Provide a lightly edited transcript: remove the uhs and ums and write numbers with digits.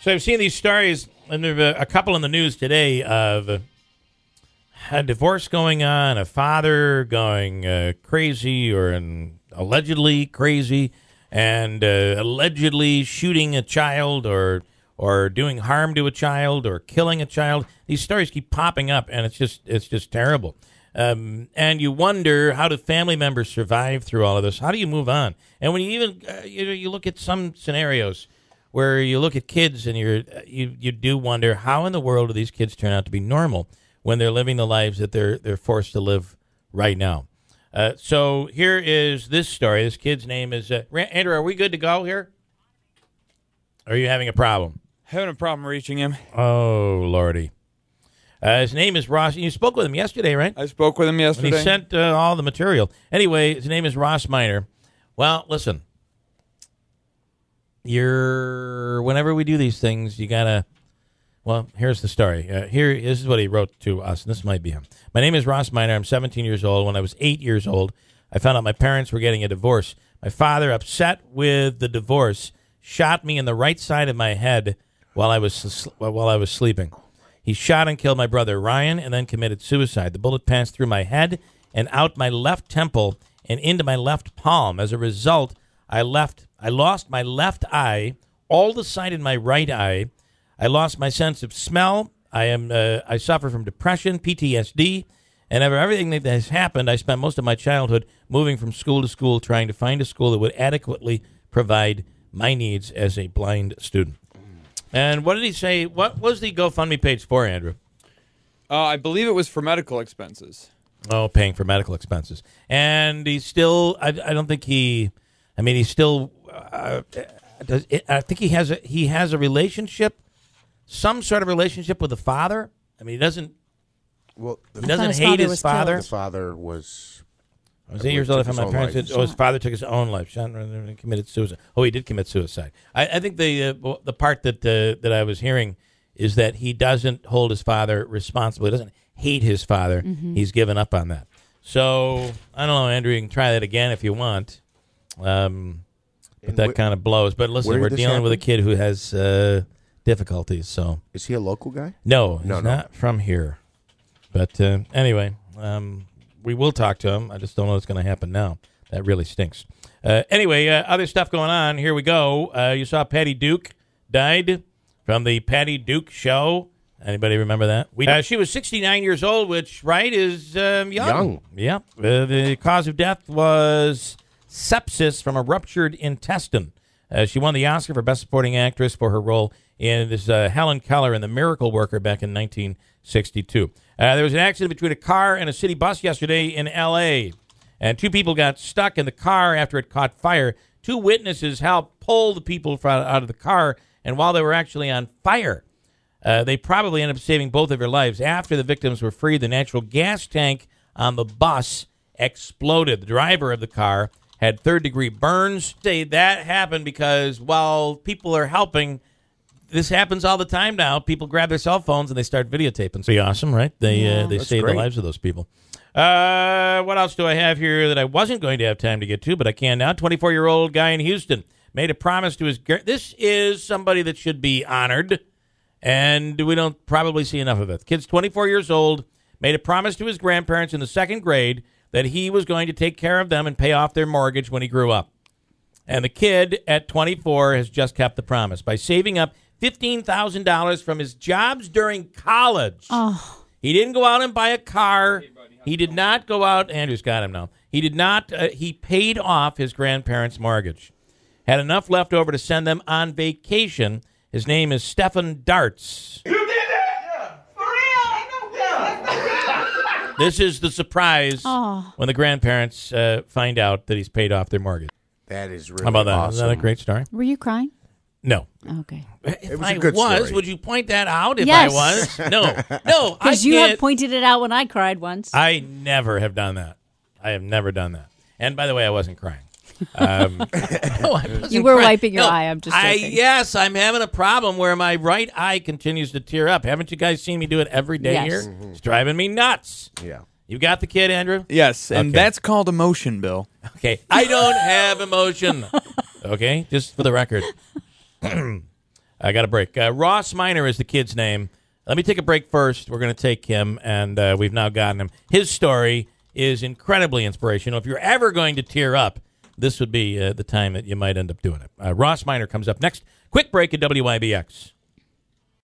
So I've seen these stories, and there are a couple in the news today of a divorce going on, a father going crazy or allegedly crazy, and allegedly shooting a child or doing harm to a child or killing a child. These stories keep popping up, and it's just terrible. And you wonder, how do family members survive through all of this? How do you move on? And when you even you look at some scenarios where you look at kids and you do wonder, how in the world do these kids turn out to be normal when they're living the lives that they're forced to live right now? So here is this story. This kid's name is Andrew. Are we good to go here? Are you having a problem? Having a problem reaching him. Oh, Lordy. His name is Ross. You spoke with him yesterday, right? I spoke with him yesterday. And he sent all the material. Anyway, his name is Ross Minor. Well, listen. Whenever we do these things, you got to... Well, here's the story. This is what he wrote to us, and this might be him. My name is Ross Minor. I'm 17 years old. When I was 8 years old, I found out my parents were getting a divorce. My father, upset with the divorce, shot me in the right side of my head while I was sleeping. He shot and killed my brother Ryan and then committed suicide. The bullet passed through my head and out my left temple and into my left palm. As a result, I lost my left eye, all the sight in my right eye. I lost my sense of smell. I suffer from depression, PTSD, and everything that has happened. I spent most of my childhood moving from school to school, trying to find a school that would adequately provide my needs as a blind student. And what did he say? What was the GoFundMe page for, Andrew? I believe it was for medical expenses. Oh, paying for medical expenses. And he's still, I don't think he, I mean, he's still, I think he has a relationship, some sort of relationship with the father. I mean, he doesn't hate his father. The father was... I was 8 years old. I found my parents. His father took his own life. Shot and committed suicide. Oh, he did commit suicide. I think the part that I was hearing is that he doesn't hold his father responsible. He doesn't hate his father. Mm-hmm. He's given up on that. So I don't know, Andrew. You can try that again if you want. But that kind of blows. But listen, we're dealing with a kid who has difficulties. So is he a local guy? No, he's not from here. But anyway. We will talk to him. I just don't know what's going to happen now. That really stinks. Anyway, other stuff going on. Here we go. You saw Patty Duke died from the Patty Duke Show. Anybody remember that? She was 69 years old, which, right, is young. Yeah. The cause of death was sepsis from a ruptured intestine. She won the Oscar for Best Supporting Actress for her role in this Helen Keller in The Miracle Worker back in 1962. There was an accident between a car and a city bus yesterday in L.A., and two people got stuck in the car after it caught fire. Two witnesses helped pull the people out of the car, and while they were actually on fire, they probably ended up saving both of their lives. After the victims were freed, the natural gas tank on the bus exploded. The driver of the car had third-degree burns. Say that happened because while people are helping, this happens all the time now. People grab their cell phones and they start videotaping. Pretty awesome, right? They save the lives of those people. What else do I have here that I wasn't going to have time to get to, but I can now? 24-year-old guy in Houston made a promise to his... This is somebody that should be honored, and we don't probably see enough of it. The kid's 24 years old, made a promise to his grandparents in the second grade that he was going to take care of them and pay off their mortgage when he grew up. And the kid at 24 has just kept the promise by saving up $15,000 from his jobs during college. Oh. He didn't go out and buy a car. He did not go out. Andrew's got him now. He did not. He paid off his grandparents' mortgage. Had enough left over to send them on vacation. His name is Stephen Darts. You did it? Yeah. For real? Yeah. This is the surprise when the grandparents find out that he's paid off their mortgage. That is really How about that? awesome. Isn't that a great story? Were you crying? No. Okay. If was a good story. would you point that out if Yes. I was? No. Because you have pointed it out when I cried once. I never have done that. I have never done that. And by the way, I wasn't crying. No, I wasn't You were crying. wiping your eye. I'm just joking. Yes, I'm having a problem where my right eye continues to tear up. Haven't you guys seen me do it every day Yes. here? Mm-hmm. It's driving me nuts. Yeah. You got the kid, Andrew? Yes, and Okay. that's called emotion, Bill. Okay. I don't have emotion. Okay? Just for the record. I got a break. Ross Minor is the kid's name. Let me take a break first. We're going to take him, and we've now gotten him. His story is incredibly inspirational. If you're ever going to tear up, this would be the time that you might end up doing it. Ross Minor comes up next. Quick break at WIBX.